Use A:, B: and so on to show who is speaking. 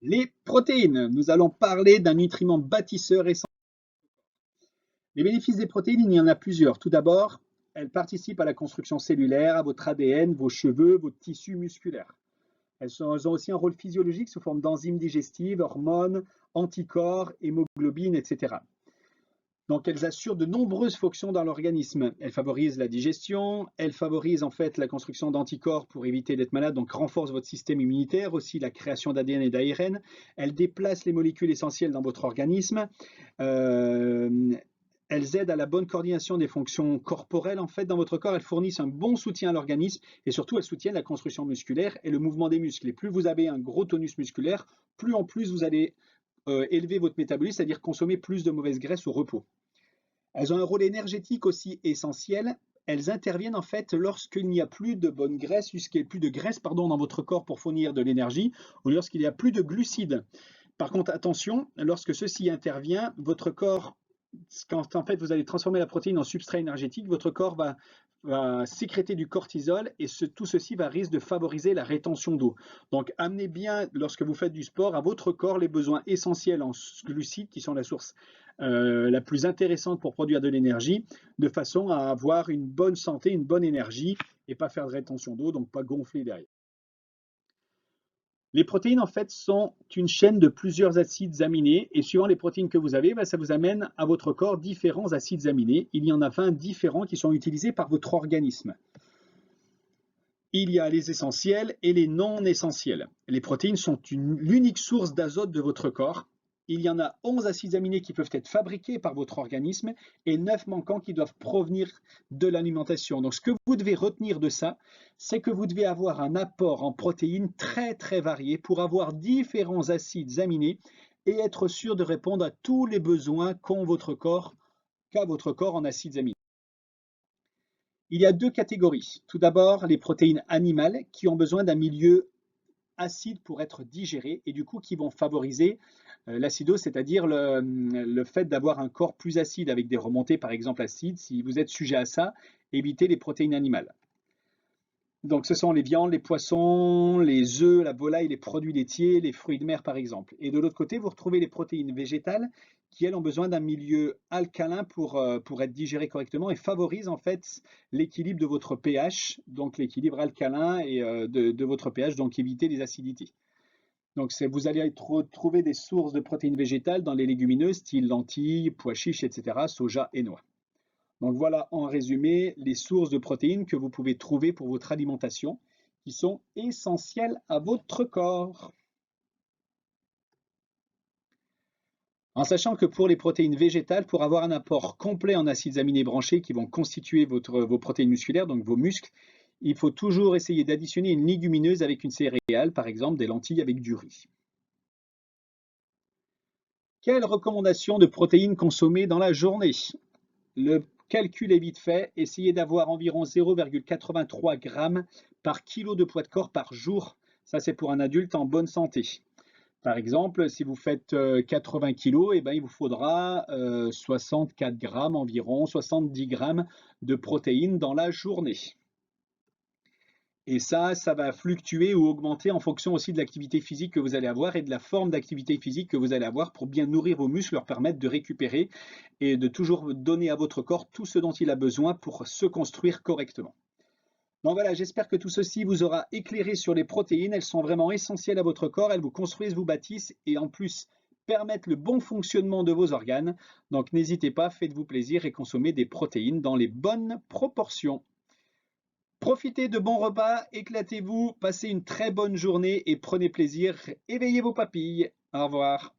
A: Les protéines. Nous allons parler d'un nutriment bâtisseur essentiel. Les bénéfices des protéines, il y en a plusieurs. Tout d'abord, elles participent à la construction cellulaire, à votre ADN, vos cheveux, vos tissus musculaires. Elles ont aussi un rôle physiologique sous forme d'enzymes digestives, hormones, anticorps, hémoglobine, etc. Donc, elles assurent de nombreuses fonctions dans l'organisme. Elles favorisent la digestion, elles favorisent en fait la construction d'anticorps pour éviter d'être malade, donc renforcent votre système immunitaire, aussi la création d'ADN et d'ARN. Elles déplacent les molécules essentielles dans votre organisme. Euh, Elles aident à la bonne coordination des fonctions corporelles en fait dans votre corps. Elles fournissent un bon soutien à l'organisme et surtout elles soutiennent la construction musculaire et le mouvement des muscles. Et plus vous avez un gros tonus musculaire, plus en plus vous allez élever votre métabolisme, c'est-à-dire consommer plus de mauvaise graisse au repos. Elles ont un rôle énergétique aussi essentiel. Elles interviennent en fait lorsqu'il n'y a plus de bonne graisse, lorsqu'il n'y a plus de graisse dans votre corps pour fournir de l'énergie, ou lorsqu'il n'y a plus de glucides. Par contre, attention, lorsque ceci intervient, votre corps, quand en fait vous allez transformer la protéine en substrat énergétique, votre corps va sécréter du cortisol et tout ceci va risque de favoriser la rétention d'eau. Donc amenez bien, lorsque vous faites du sport, à votre corps les besoins essentiels en glucides qui sont la source la plus intéressante pour produire de l'énergie, de façon à avoir une bonne santé, une bonne énergie et pas faire de rétention d'eau, donc pas gonfler derrière. Les protéines, en fait, sont une chaîne de plusieurs acides aminés et suivant les protéines que vous avez, ça vous amène à votre corps différents acides aminés. Il y en a 20 différents qui sont utilisés par votre organisme. Il y a les essentiels et les non essentiels. Les protéines sont l'unique source d'azote de votre corps. Il y en a 11 acides aminés qui peuvent être fabriqués par votre organisme et 9 manquants qui doivent provenir de l'alimentation. Donc ce que vous devez retenir de ça, c'est que vous devez avoir un apport en protéines très très varié pour avoir différents acides aminés et être sûr de répondre à tous les besoins qu'a votre corps en acides aminés. Il y a deux catégories. Tout d'abord, les protéines animales qui ont besoin d'un milieu acide pour être digérées et du coup qui vont favoriser l'acidose, c'est-à-dire le fait d'avoir un corps plus acide avec des remontées par exemple acides. Si vous êtes sujet à ça, évitez les protéines animales. Donc ce sont les viandes, les poissons, les œufs, la volaille, les produits laitiers, les fruits de mer par exemple. Et de l'autre côté, vous retrouvez les protéines végétales qui, elles, ont besoin d'un milieu alcalin pour être digérées correctement et favorisent en fait l'équilibre de votre pH, donc l'équilibre alcalin et de votre pH, donc éviter les acidités. Donc vous allez trouver des sources de protéines végétales dans les légumineuses, style lentilles, pois chiches, etc., soja et noix. Donc voilà en résumé les sources de protéines que vous pouvez trouver pour votre alimentation qui sont essentielles à votre corps. En sachant que pour les protéines végétales, pour avoir un apport complet en acides aminés branchés qui vont constituer vos protéines musculaires, donc vos muscles, il faut toujours essayer d'additionner une légumineuse avec une céréale, par exemple des lentilles avec du riz. Quelles recommandations de protéines consommer dans la journée? Le calcul est vite fait. Essayez d'avoir environ 0,83 g par kilo de poids de corps par jour. Ça, c'est pour un adulte en bonne santé. Par exemple, si vous faites 80 kg, il vous faudra 64 grammes environ, 70 grammes de protéines dans la journée. Et ça va fluctuer ou augmenter en fonction aussi de l'activité physique que vous allez avoir et de la forme d'activité physique que vous allez avoir pour bien nourrir vos muscles, leur permettre de récupérer et de toujours donner à votre corps tout ce dont il a besoin pour se construire correctement. Donc voilà, j'espère que tout ceci vous aura éclairé sur les protéines. Elles sont vraiment essentielles à votre corps, elles vous construisent, vous bâtissent et en plus permettent le bon fonctionnement de vos organes. Donc n'hésitez pas, faites-vous plaisir et consommez des protéines dans les bonnes proportions. Profitez de bons repas, éclatez-vous, passez une très bonne journée et prenez plaisir. Éveillez vos papilles. Au revoir.